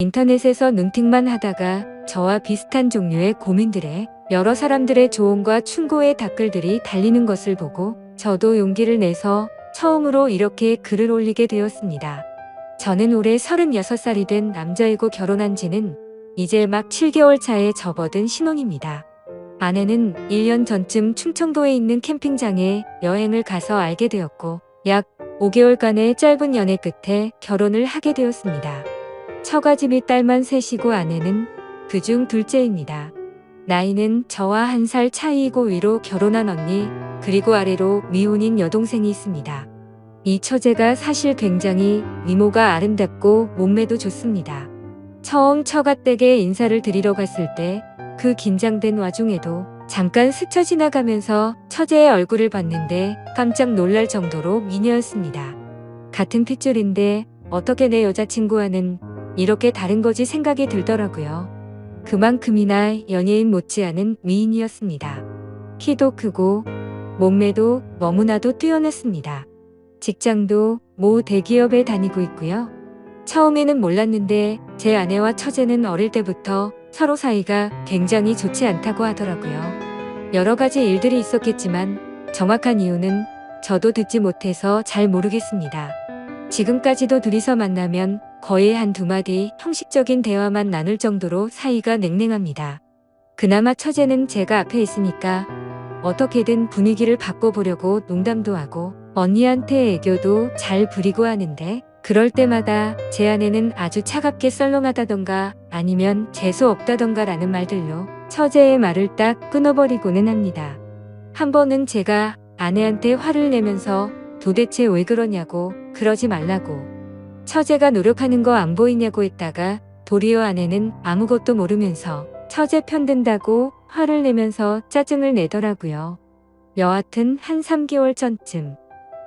인터넷에서 눈팅만 하다가 저와 비슷한 종류의 고민들에 여러 사람들의 조언과 충고의 댓글들이 달리는 것을 보고 저도 용기를 내서 처음으로 이렇게 글을 올리게 되었습니다. 저는 올해 36살이 된 남자이고 결혼한 지는 이제 막 7개월 차에 접어든 신혼입니다. 아내는 1년 전쯤 충청도에 있는 캠핑장에 여행을 가서 알게 되었고 약 5개월간의 짧은 연애 끝에 결혼을 하게 되었습니다. 처가집이 딸만 셋이고 아내는 그중 둘째입니다. 나이는 저와 1살 차이이고 위로 결혼한 언니 그리고 아래로 미혼인 여동생이 있습니다. 이 처제가 사실 굉장히 미모가 아름답고 몸매도 좋습니다. 처음 처가댁에 인사를 드리러 갔을 때 그 긴장된 와중에도 잠깐 스쳐 지나가면서 처제의 얼굴을 봤는데 깜짝 놀랄 정도로 미녀였습니다. 같은 핏줄인데 어떻게 내 여자친구와는 이렇게 다른 거지 생각이 들더라고요. 그만큼이나 연예인 못지않은 미인이었습니다. 키도 크고 몸매도 너무나도 뛰어났습니다. 직장도 모 대기업에 다니고 있고요. 처음에는 몰랐는데 제 아내와 처제는 어릴 때부터 서로 사이가 굉장히 좋지 않다고 하더라고요. 여러 가지 일들이 있었겠지만 정확한 이유는 저도 듣지 못해서 잘 모르겠습니다. 지금까지도 둘이서 만나면 거의 한두 마디 형식적인 대화만 나눌 정도로 사이가 냉랭합니다. 그나마 처제는 제가 앞에 있으니까 어떻게든 분위기를 바꿔보려고 농담도 하고 언니한테 애교도 잘 부리고 하는데 그럴 때마다 제 아내는 아주 차갑게 썰렁하다던가 아니면 재수 없다던가 라는 말들로 처제의 말을 딱 끊어버리고는 합니다. 한 번은 제가 아내한테 화를 내면서 도대체 왜 그러냐고 그러지 말라고 처제가 노력하는 거 안 보이냐고 했다가 도리어 아내는 아무것도 모르면서 처제 편든다고 화를 내면서 짜증을 내더라고요. 여하튼 한 3개월 전쯤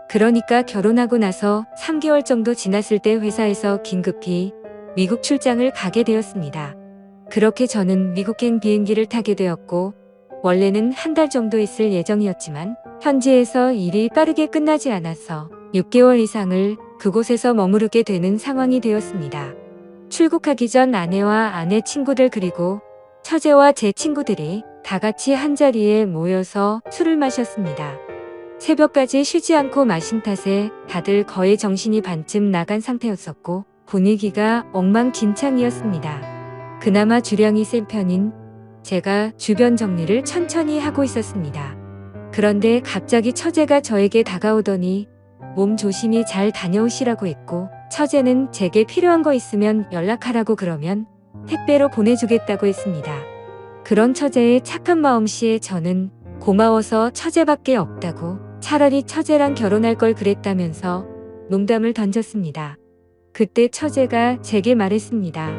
그러니까 결혼하고 나서 3개월 정도 지났을 때 회사에서 긴급히 미국 출장을 가게 되었습니다. 그렇게 저는 미국행 비행기를 타게 되었고 원래는 한 달 정도 있을 예정이었지만 현지에서 일이 빠르게 끝나지 않아서 6개월 이상을 그곳에서 머무르게 되는 상황이 되었습니다. 출국하기 전 아내와 아내 친구들 그리고 처제와 제 친구들이 다 같이 한자리에 모여서 술을 마셨습니다. 새벽까지 쉬지 않고 마신 탓에 다들 거의 정신이 반쯤 나간 상태였었고 분위기가 엉망진창이었습니다. 그나마 주량이 센 편인 제가 주변 정리를 천천히 하고 있었습니다. 그런데 갑자기 처제가 저에게 다가오더니 몸 조심히 잘 다녀오시라고 했고 처제는 제게 필요한 거 있으면 연락하라고 그러면 택배로 보내주겠다고 했습니다. 그런 처제의 착한 마음씨에 저는 고마워서 처제밖에 없다고 차라리 처제랑 결혼할 걸 그랬다면서 농담을 던졌습니다. 그때 처제가 제게 말했습니다.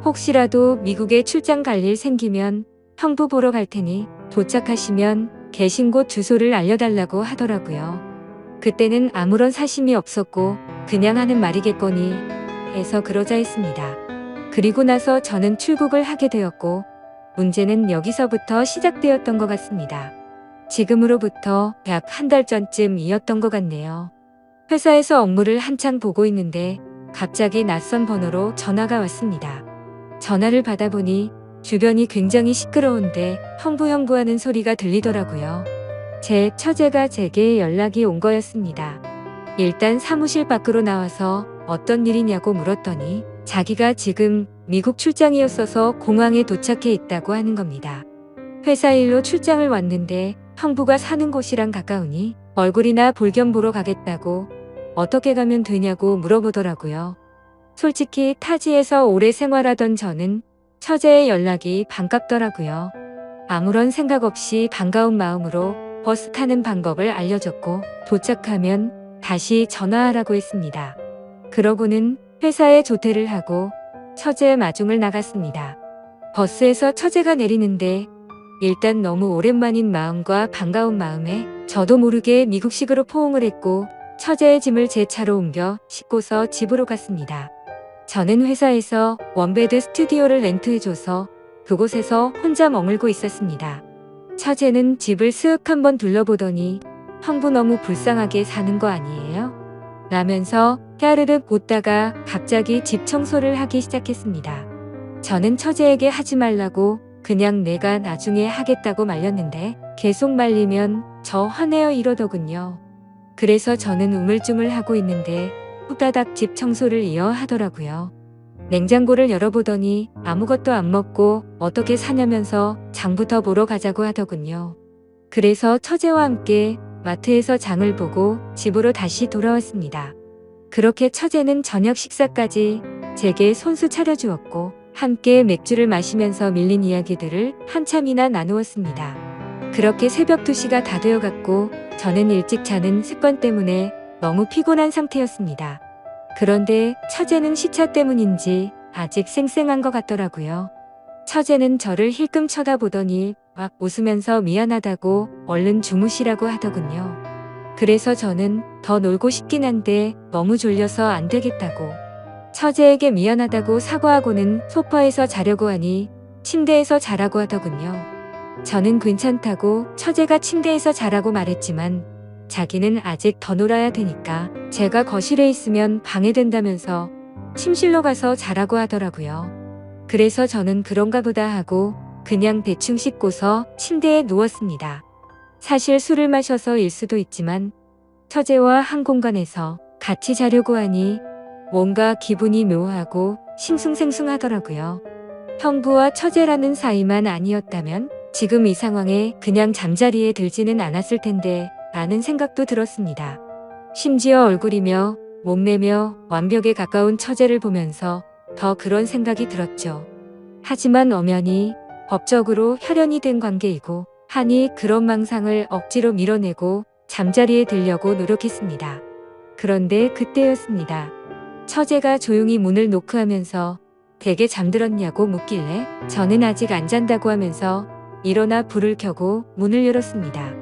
혹시라도 미국에 출장 갈 일 생기면 형부 보러 갈 테니 도착하시면 계신 곳 주소를 알려달라고 하더라고요. 그때는 아무런 사심이 없었고 그냥 하는 말이겠거니 해서 그러자 했습니다. 그리고 나서 저는 출국을 하게 되었고 문제는 여기서부터 시작되었던 것 같습니다. 지금으로부터 약 한 달 전쯤이었던 것 같네요. 회사에서 업무를 한창 보고 있는데 갑자기 낯선 번호로 전화가 왔습니다. 전화를 받아보니 주변이 굉장히 시끄러운데 형부형부하는 소리가 들리더라고요. 제 처제가 제게 연락이 온 거였습니다. 일단 사무실 밖으로 나와서 어떤 일이냐고 물었더니 자기가 지금 미국 출장이었어서 공항에 도착해 있다고 하는 겁니다. 회사 일로 출장을 왔는데 형부가 사는 곳이랑 가까우니 얼굴이나 볼겸 보러 가겠다고 어떻게 가면 되냐고 물어보더라고요. 솔직히 타지에서 오래 생활하던 저는 처제의 연락이 반갑더라고요. 아무런 생각 없이 반가운 마음으로 버스 타는 방법을 알려줬고 도착하면 다시 전화하라고 했습니다. 그러고는 회사에 조퇴를 하고 처제의 마중을 나갔습니다. 버스에서 처제가 내리는데 일단 너무 오랜만인 마음과 반가운 마음에 저도 모르게 미국식으로 포옹을 했고 처제의 짐을 제 차로 옮겨 싣고서 집으로 갔습니다. 저는 회사에서 원베드 스튜디오를 렌트해줘서 그곳에서 혼자 머물고 있었습니다. 처제는 집을 쓱 한번 둘러보더니 형부 너무 불쌍하게 사는 거 아니에요? 라면서 야르륵 웃다가 갑자기 집 청소를 하기 시작했습니다. 저는 처제에게 하지 말라고 그냥 내가 나중에 하겠다고 말렸는데 계속 말리면 저 화내요 이러더군요. 그래서 저는 우물쭈물하고 있는데 후다닥 집 청소를 이어 하더라고요. 냉장고를 열어보더니 아무것도 안 먹고 어떻게 사냐면서 장부터 보러 가자고 하더군요. 그래서 처제와 함께 마트에서 장을 보고 집으로 다시 돌아왔습니다. 그렇게 처제는 저녁 식사까지 제게 손수 차려주었고 함께 맥주를 마시면서 밀린 이야기들을 한참이나 나누었습니다. 그렇게 새벽 2시가 다 되어갔고 저는 일찍 자는 습관 때문에 너무 피곤한 상태였습니다. 그런데 처제는 시차 때문인지 아직 쌩쌩한 것 같더라고요. 처제는 저를 힐끔 쳐다보더니 막 웃으면서 미안하다고 얼른 주무시라고 하더군요. 그래서 저는 더 놀고 싶긴 한데 너무 졸려서 안 되겠다고 처제에게 미안하다고 사과하고는 소파에서 자려고 하니 침대에서 자라고 하더군요. 저는 괜찮다고 처제가 침대에서 자라고 말했지만 자기는 아직 더 놀아야 되니까 제가 거실에 있으면 방해된다면서 침실로 가서 자라고 하더라고요. 그래서 저는 그런가 보다 하고 그냥 대충 씻고서 침대에 누웠습니다. 사실 술을 마셔서일 수도 있지만 처제와 한 공간에서 같이 자려고 하니 뭔가 기분이 묘하고 싱숭생숭하더라고요. 형부와 처제라는 사이만 아니었다면 지금 이 상황에 그냥 잠자리에 들지는 않았을 텐데 라는 생각도 들었습니다. 심지어 얼굴이며 몸매며 완벽에 가까운 처제를 보면서 더 그런 생각이 들었죠. 하지만 엄연히 법적으로 혈연이 된 관계이고 하니 그런 망상을 억지로 밀어내고 잠자리에 들려고 노력했습니다. 그런데 그때였습니다. 처제가 조용히 문을 노크하면서 댁에 잠들었냐고 묻길래 저는 아직 안 잔다고 하면서 일어나 불을 켜고 문을 열었습니다.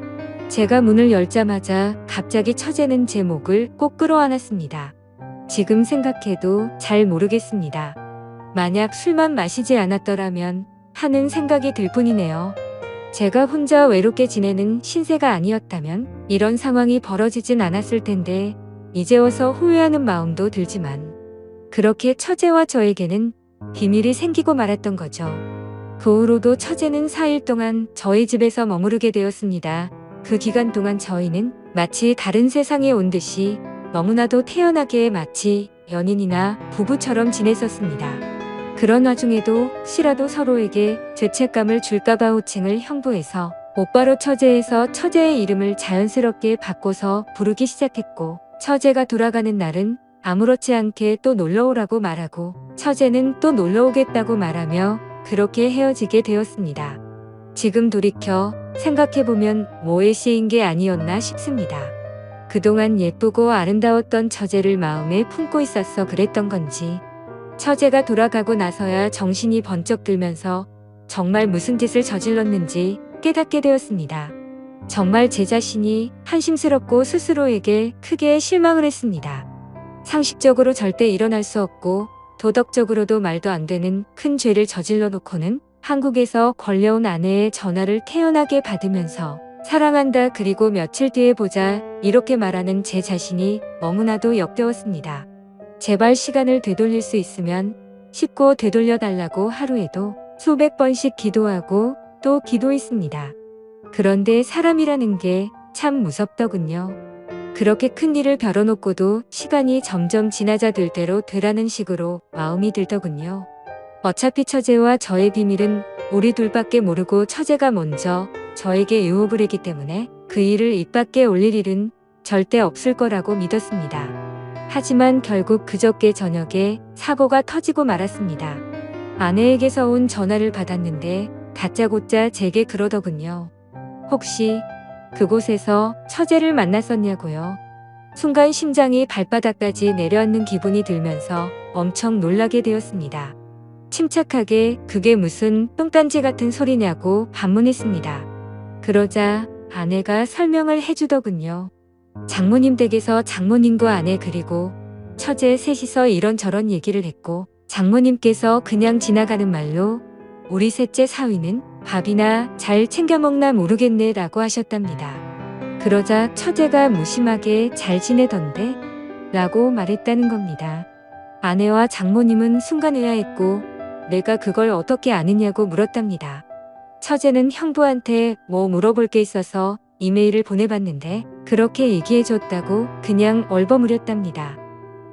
제가 문을 열자마자 갑자기 처제는 제 목을 꼭 끌어안았습니다. 지금 생각해도 잘 모르겠습니다. 만약 술만 마시지 않았더라면 하는 생각이 들 뿐이네요. 제가 혼자 외롭게 지내는 신세가 아니었다면 이런 상황이 벌어지진 않았을 텐데 이제 와서 후회하는 마음도 들지만 그렇게 처제와 저에게는 비밀이 생기고 말았던 거죠. 그 후로도 처제는 4일 동안 저희 집에서 머무르게 되었습니다. 그 기간 동안 저희는 마치 다른 세상에 온 듯이 너무나도 태연하게 마치 연인이나 부부처럼 지냈었습니다. 그런 와중에도 혹시라도 서로에게 죄책감을 줄까봐 호칭을 형부에서 오빠로 처제에서 처제의 이름을 자연스럽게 바꿔서 부르기 시작했고 처제가 돌아가는 날은 아무렇지 않게 또 놀러오라고 말하고 처제는 또 놀러오겠다고 말하며 그렇게 헤어지게 되었습니다. 지금 돌이켜 생각해보면 뭐에 씌인 게 아니었나 싶습니다. 그동안 예쁘고 아름다웠던 처제를 마음에 품고 있었어 그랬던 건지 처제가 돌아가고 나서야 정신이 번쩍 들면서 정말 무슨 짓을 저질렀는지 깨닫게 되었습니다. 정말 제 자신이 한심스럽고 스스로에게 크게 실망을 했습니다. 상식적으로 절대 일어날 수 없고 도덕적으로도 말도 안 되는 큰 죄를 저질러 놓고는 한국에서 걸려온 아내의 전화를 태연하게 받으면서 사랑한다 그리고 며칠 뒤에 보자 이렇게 말하는 제 자신이 너무나도 역겨웠습니다. 제발 시간을 되돌릴 수 있으면 쉽고 되돌려달라고 하루에도 수백 번씩 기도하고 또 기도했습니다. 그런데 사람이라는 게 참 무섭더군요. 그렇게 큰 일을 벼뤄놓고도 시간이 점점 지나자 들 대로 되라는 식으로 마음이 들더군요. 어차피 처제와 저의 비밀은 우리 둘밖에 모르고 처제가 먼저 저에게 유혹을 했기 때문에 그 일을 입 밖에 올릴 일은 절대 없을 거라고 믿었습니다. 하지만 결국 그저께 저녁에 사고가 터지고 말았습니다. 아내에게서 온 전화를 받았는데 다짜고짜 제게 그러더군요. 혹시 그곳에서 처제를 만났었냐고요. 순간 심장이 발바닥까지 내려앉는 기분이 들면서 엄청 놀라게 되었습니다. 침착하게 그게 무슨 똥단지 같은 소리냐고 반문했습니다. 그러자 아내가 설명을 해주더군요. 장모님 댁에서 장모님과 아내 그리고 처제 셋이서 이런저런 얘기를 했고 장모님께서 그냥 지나가는 말로 우리 셋째 사위는 밥이나 잘 챙겨 먹나 모르겠네 라고 하셨답니다. 그러자 처제가 무심하게 잘 지내던데 라고 말했다는 겁니다. 아내와 장모님은 순간 의아했고 내가 그걸 어떻게 아느냐고 물었답니다. 처제는 형부한테 뭐 물어볼 게 있어서 이메일을 보내봤는데 그렇게 얘기해줬다고 그냥 얼버무렸답니다.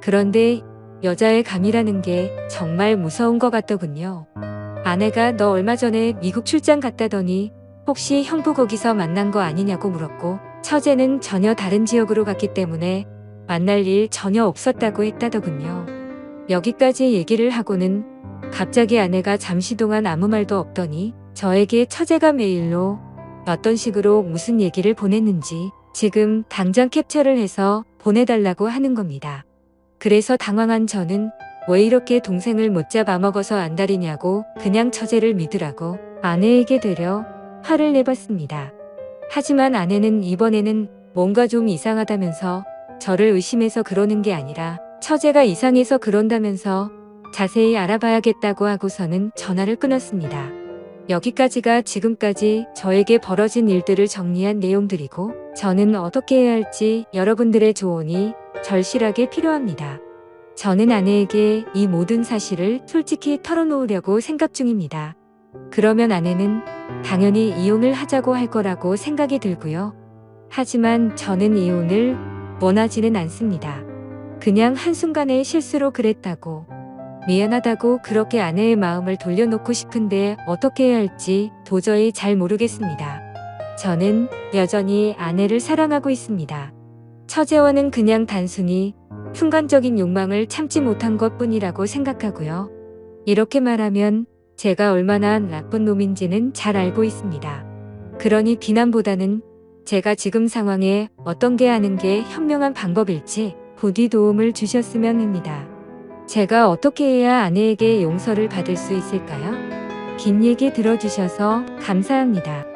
그런데 여자의 감이라는 게 정말 무서운 것 같더군요. 아내가 너 얼마 전에 미국 출장 갔다더니 혹시 형부 거기서 만난 거 아니냐고 물었고 처제는 전혀 다른 지역으로 갔기 때문에 만날 일 전혀 없었다고 했다더군요. 여기까지 얘기를 하고는 갑자기 아내가 잠시 동안 아무 말도 없더니 저에게 처제가 메일로 어떤 식으로 무슨 얘기를 보냈는지 지금 당장 캡처를 해서 보내달라고 하는 겁니다. 그래서 당황한 저는 왜 이렇게 동생을 못 잡아먹어서 안달이냐고 그냥 처제를 믿으라고 아내에게 되려 화를 내봤습니다. 하지만 아내는 이번에는 뭔가 좀 이상하다면서 저를 의심해서 그러는 게 아니라 처제가 이상해서 그런다면서 자세히 알아봐야겠다고 하고서는 전화를 끊었습니다. 여기까지가 지금까지 저에게 벌어진 일들을 정리한 내용들이고 저는 어떻게 해야 할지 여러분들의 조언이 절실하게 필요합니다. 저는 아내에게 이 모든 사실을 솔직히 털어놓으려고 생각 중입니다. 그러면 아내는 당연히 이혼을 하자고 할 거라고 생각이 들고요. 하지만 저는 이혼을 원하지는 않습니다. 그냥 한순간의 실수로 그랬다고 미안하다고 그렇게 아내의 마음을 돌려놓고 싶은데 어떻게 해야 할지 도저히 잘 모르겠습니다. 저는 여전히 아내를 사랑하고 있습니다. 처제와는 그냥 단순히 순간적인 욕망을 참지 못한 것뿐이라고 생각하고요. 이렇게 말하면 제가 얼마나 나쁜 놈인지는 잘 알고 있습니다. 그러니 비난보다는 제가 지금 상황에 어떤 게 하는 게 현명한 방법일지 부디 도움을 주셨으면 합니다. 제가 어떻게 해야 아내에게 용서를 받을 수 있을까요? 긴 얘기 들어주셔서 감사합니다.